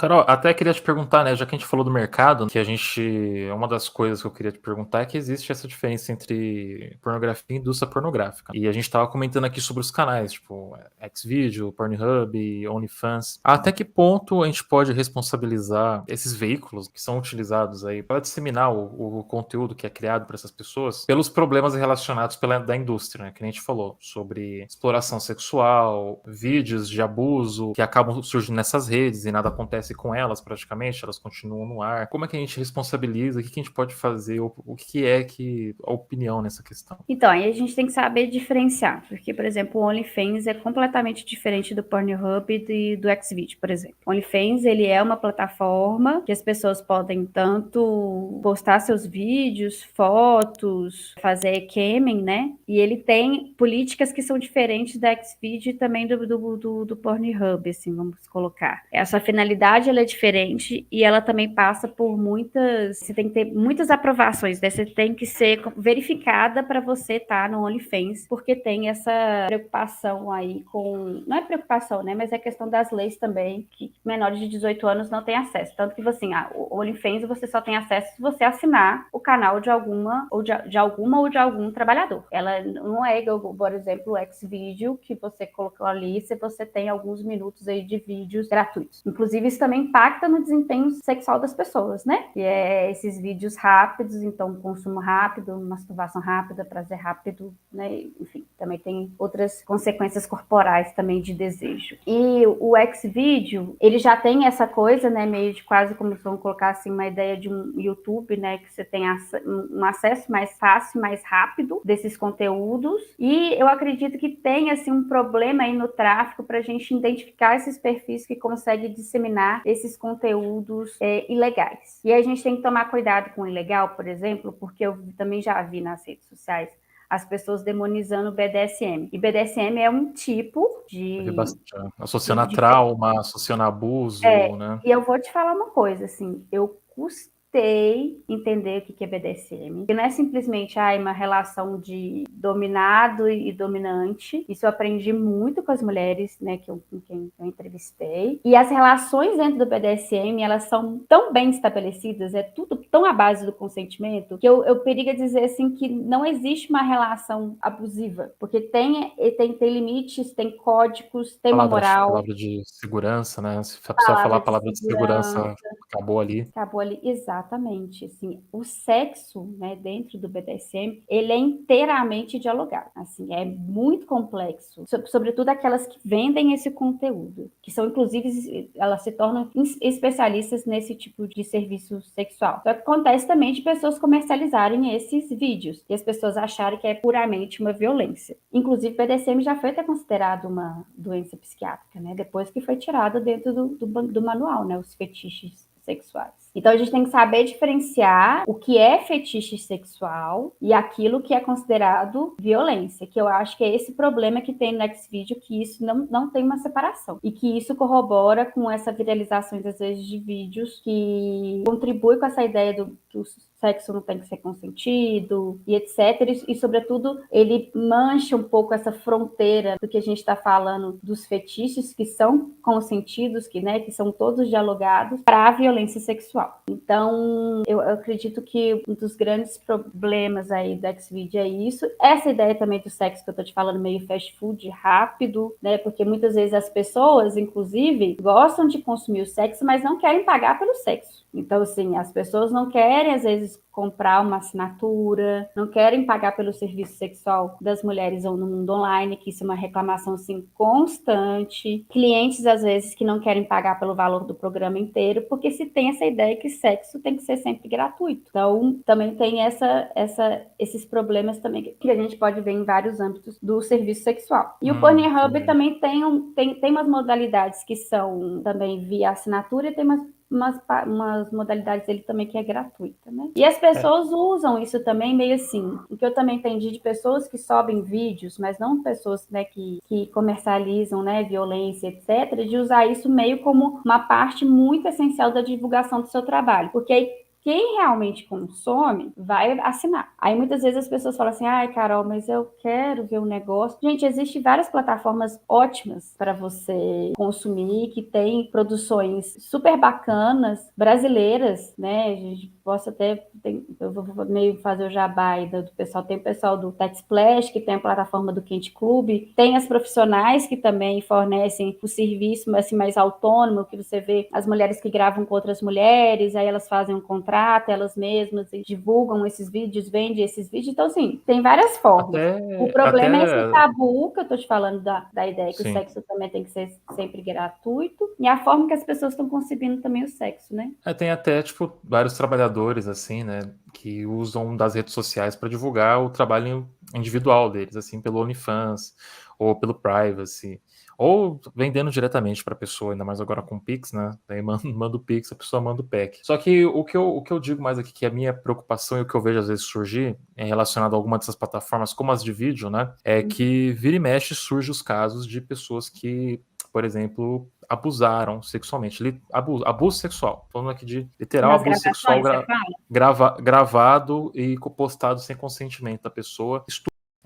Carol, até queria te perguntar, né, já que a gente falou do mercado, que a gente, uma das coisas que eu queria te perguntar é que existe essa diferença entre pornografia e indústria pornográfica. E a gente tava comentando aqui sobre os canais, tipo, Xvideo, Pornhub, OnlyFans. Até que ponto a gente pode responsabilizar esses veículos que são utilizados aí para disseminar o conteúdo que é criado para essas pessoas pelos problemas relacionados da indústria, né, que a gente falou, sobre exploração sexual, vídeos de abuso que acabam surgindo nessas redes e nada acontece com elas praticamente, elas continuam no ar. Como é que a gente responsabiliza? O que a gente pode fazer? O que é que a opinião nessa questão? Então, aí a gente tem que saber diferenciar, porque, por exemplo, o OnlyFans é completamente diferente do Pornhub e do Xvideo, por exemplo. O OnlyFans, ele é uma plataforma que as pessoas podem tanto postar seus vídeos, fotos, fazer camming, né? E ele tem políticas que são diferentes da Xvideo e também do Pornhub, assim, vamos colocar. Essa finalidade, ela é diferente e ela também passa por muitas... Você tem que ter muitas aprovações, né? Você tem que ser verificada para você estar no OnlyFans, porque tem essa preocupação aí com... Não é preocupação, né? Mas é questão das leis também, que menores de 18 anos não têm acesso. Tanto que, assim, o OnlyFans você só tem acesso se você assinar o canal de alguma ou de algum trabalhador. Ela não é, por exemplo, o Xvideo, que você colocou ali, se você tem alguns minutos aí de vídeos gratuitos. Inclusive, isso também impacta no desempenho sexual das pessoas, né? E é esses vídeos rápidos, então consumo rápido, masturbação rápida, prazer rápido, né? Enfim, também tem outras consequências corporais também de desejo. E o Xvideo, ele já tem essa coisa, né? Meio de quase como vamos colocar assim, uma ideia de um YouTube, né? Que você tem um acesso mais fácil, mais rápido desses conteúdos. E eu acredito que tem assim um problema aí no tráfico para a gente identificar esses perfis que conseguem disseminar esses conteúdos ilegais. E a gente tem que tomar cuidado com o ilegal, por exemplo, porque eu também já vi nas redes sociais as pessoas demonizando o BDSM. E BDSM é um tipo Eu vi de... bastante, associando a trauma, associando a abuso, né? E eu vou te falar uma coisa, assim, eu custei entender o que é BDSM. Que não é simplesmente uma relação de dominado e dominante. Isso eu aprendi muito com as mulheres, né, com quem eu entrevistei. E as relações dentro do BDSM, elas são tão bem estabelecidas, é tudo tão à base do consentimento, que eu perigo dizer, assim, que não existe uma relação abusiva. Porque tem limites, tem códigos, tem uma moral. Palavra de segurança, né? Se a pessoa falar Palavra a de palavra de segurança. segurança, acabou ali. Acabou ali, exatamente, assim, o sexo, né, dentro do BDSM, ele é inteiramente dialogado, assim, é muito complexo, sobretudo aquelas que vendem esse conteúdo, que são, inclusive, elas se tornam especialistas nesse tipo de serviço sexual. Só que acontece também de pessoas comercializarem esses vídeos, e as pessoas acharem que é puramente uma violência. Inclusive, o BDSM já foi até considerado uma doença psiquiátrica, né, depois que foi tirada dentro do manual, né, os fetiches sexuais. Então a gente tem que saber diferenciar o que é fetiche sexual e aquilo que é considerado violência, que eu acho que é esse problema que tem no Xvideo, que isso não tem uma separação. E que isso corrobora com essa viralização, às vezes, de vídeos que contribui com essa ideia que o sexo não tem que ser consentido e etc. E, sobretudo, ele mancha um pouco essa fronteira do que a gente está falando dos fetiches que são consentidos, que são todos dialogados, para a violência sexual. Então, eu acredito que um dos grandes problemas aí do Xvideo é isso. Essa ideia também do sexo que eu estou te falando, meio fast food, rápido, né? Porque muitas vezes as pessoas, inclusive, gostam de consumir o sexo, mas não querem pagar pelo sexo. Então, assim, as pessoas não querem, às vezes, comprar uma assinatura, não querem pagar pelo serviço sexual das mulheres no mundo online, que isso é uma reclamação, assim, constante. Clientes, às vezes, que não querem pagar pelo valor do programa inteiro, porque se tem essa ideia que sexo tem que ser sempre gratuito. Então, também tem esses problemas também que a gente pode ver em vários âmbitos do serviço sexual. E o Pornhub Entendi. também tem umas modalidades que são também via assinatura e tem umas modalidades dele também que é gratuita, né? E as É, pessoas usam isso também meio assim, o que eu também entendi de pessoas que sobem vídeos, mas não pessoas, né, que comercializam, né, violência, etc., de usar isso meio como uma parte muito essencial da divulgação do seu trabalho, porque aí quem realmente consome vai assinar. Aí muitas vezes as pessoas falam assim, ai, Carol, mas eu quero ver um negócio. Gente, existem várias plataformas ótimas para você consumir, que tem produções super bacanas, brasileiras, né? A gente possa até, eu vou meio fazer o jabá aí do pessoal, tem o pessoal do TechSplash, que tem a plataforma do Quente Clube, tem as profissionais que também fornecem o serviço assim, mais autônomo, que você vê as mulheres que gravam com outras mulheres, aí elas fazem um contrato, elas mesmas divulgam esses vídeos, vendem esses vídeos. Então, assim, tem várias formas. O problema é esse tabu que eu tô te falando da ideia que o sexo também tem que ser sempre gratuito, e a forma que as pessoas estão concebendo também o sexo, né? Tem até, tipo, vários trabalhadores, assim, né, que usam das redes sociais para divulgar o trabalho individual deles, assim, pelo OnlyFans ou pelo Privacy, ou vendendo diretamente para a pessoa, ainda mais agora com o Pix, né? Daí manda o Pix, a pessoa manda o pack. Só que o que eu digo mais aqui, que é a minha preocupação e o que eu vejo às vezes surgir, relacionado a alguma dessas plataformas, como as de vídeo, né? É que vira e mexe surge os casos de pessoas que, por exemplo, abusaram sexualmente. Abuso sexual. Falando aqui de literal Nas abuso sexual gravações, gravado e postado sem consentimento da pessoa.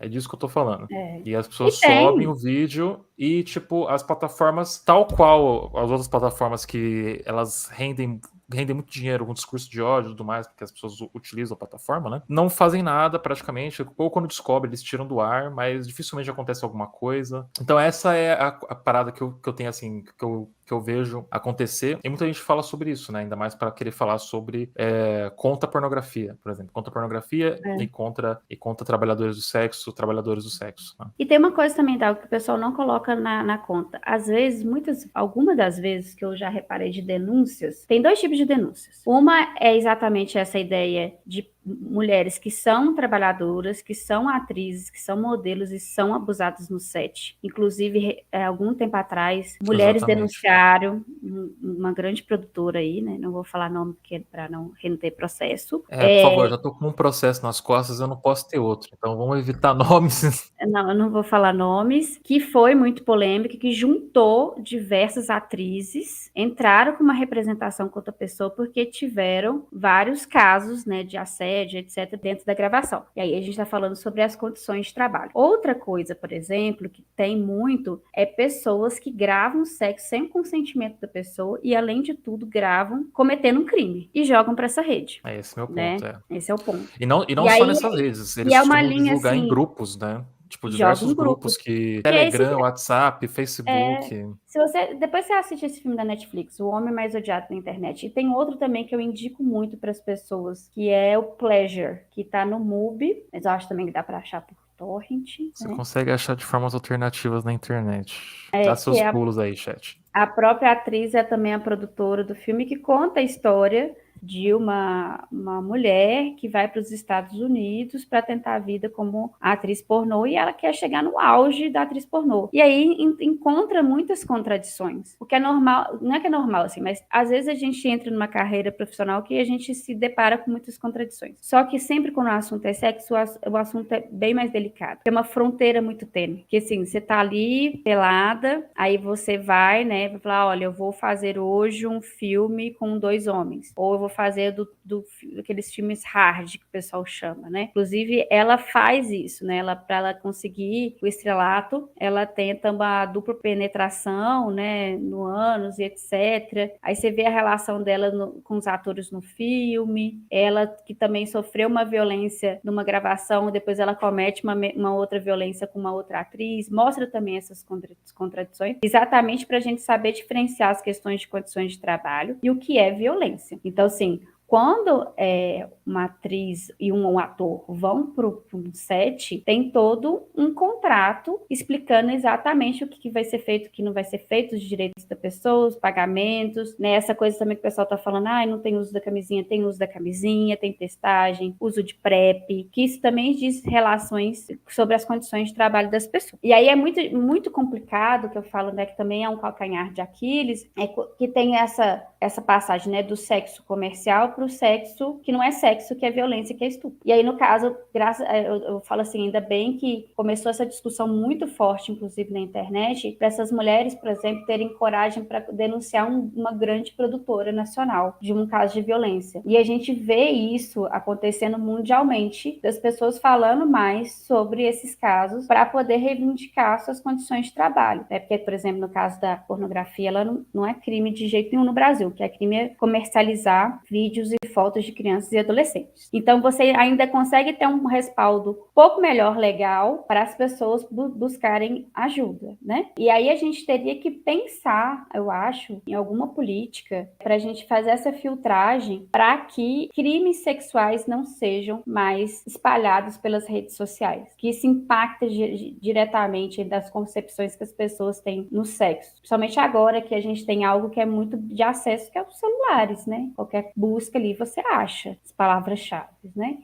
É disso que eu tô falando. E as pessoas E tem. sobem o vídeo e, tipo, as plataformas, tal qual as outras plataformas que elas rendem muito dinheiro com discurso de ódio e tudo mais, porque as pessoas utilizam a plataforma, né? Não fazem nada praticamente, ou quando descobrem, eles tiram do ar, mas dificilmente acontece alguma coisa. Então essa é a parada que eu tenho, assim, que eu vejo acontecer. E muita gente fala sobre isso, né? Ainda mais para querer falar sobre contra pornografia, por exemplo. Contra pornografia e contra trabalhadores do sexo, né? E tem uma coisa também, tá, que o pessoal não coloca na conta. Às vezes, algumas das vezes que eu já reparei de denúncias, tem dois tipos de denúncias. Uma é exatamente essa ideia de mulheres que são trabalhadoras, que são atrizes, que são modelos e são abusadas no set. Inclusive, algum tempo atrás, mulheres denunciaram uma grande produtora aí, né? Não vou falar nome para não render processo. Por favor, eu já tô com um processo nas costas, eu não posso ter outro. Então vamos evitar nomes. Não, eu não vou falar nomes, que foi muito polêmica, que juntou diversas atrizes, entraram com uma representação contra a pessoa porque tiveram vários casos, né, de assédio, etc., dentro da gravação. E aí a gente está falando sobre as condições de trabalho. Outra coisa, por exemplo, que tem muito, é pessoas que gravam sexo sem consentimento da pessoa e, além de tudo, gravam cometendo um crime e jogam para essa rede. Esse é o meu ponto, né? Esse é o ponto. E não E só aí, nessas redes, e eles é uma costumam linha divulgar em assim, grupos, né? Tipo, joga diversos em grupos. grupos Que é esse Telegram, WhatsApp, Facebook. Se você depois você assiste esse filme da Netflix, O Homem Mais Odiado na Internet, e tem outro também que eu indico muito para as pessoas, que é o Pleasure, que tá no MUBI, mas eu acho também que dá para achar por torrent. Você né? consegue achar de formas alternativas na internet. Dá seus pulos aí, chat. A própria atriz é também a produtora do filme, que conta a história de uma mulher que vai para os Estados Unidos para tentar a vida como atriz pornô, e ela quer chegar no auge da atriz pornô. E aí encontra muitas contradições. O que é normal, não é que é normal assim, mas às vezes a gente entra numa carreira profissional que a gente se depara com muitas contradições. Só que sempre quando o assunto é sexo, o assunto é bem mais delicado. É uma fronteira muito tênue. Porque assim, você tá ali pelada, aí você vai, né, vai falar, olha, eu vou fazer hoje um filme com 2 homens. Ou eu vou fazer aqueles filmes hard que o pessoal chama, né? Inclusive, ela faz isso, né? Para ela conseguir o estrelato, ela tenta uma dupla penetração, né? No ânus e etc. Aí você vê a relação dela com os atores no filme, ela que também sofreu uma violência numa gravação, depois ela comete uma outra violência com uma outra atriz, mostra também essas contradições, exatamente para a gente saber diferenciar as questões de condições de trabalho e o que é violência. Então, assim, quando uma atriz e um ator vão para um set, tem todo um contrato explicando exatamente o que vai ser feito, o que não vai ser feito, os direitos da pessoa, os pagamentos, né? Essa coisa também que o pessoal está falando, não tem uso da camisinha, tem uso da camisinha, tem testagem, uso de PrEP, que isso também diz relações sobre as condições de trabalho das pessoas. E aí é muito, muito complicado, que eu falo, né, que também é um calcanhar de Aquiles, que tem essa essa passagem, né, do sexo comercial para o sexo que não é sexo, que é violência, que é estupro. E aí, no caso, eu falo assim, ainda bem que começou essa discussão muito forte, inclusive na internet, para essas mulheres, por exemplo, terem coragem para denunciar uma grande produtora nacional de um caso de violência. E a gente vê isso acontecendo mundialmente, das pessoas falando mais sobre esses casos para poder reivindicar suas condições de trabalho. Né? Porque, por exemplo, no caso da pornografia, ela não é crime de jeito nenhum no Brasil, que é crime é comercializar vídeos e fotos de crianças e adolescentes. Então, você ainda consegue ter um respaldo um pouco melhor legal para as pessoas buscarem ajuda, né? E aí a gente teria que pensar, eu acho, em alguma política para a gente fazer essa filtragem para que crimes sexuais não sejam mais espalhados pelas redes sociais, que isso impacta diretamente das concepções que as pessoas têm no sexo. Principalmente agora que a gente tem algo que é muito de acesso, que é os celulares, né? Qualquer busca ali você acha as palavras-chave, né?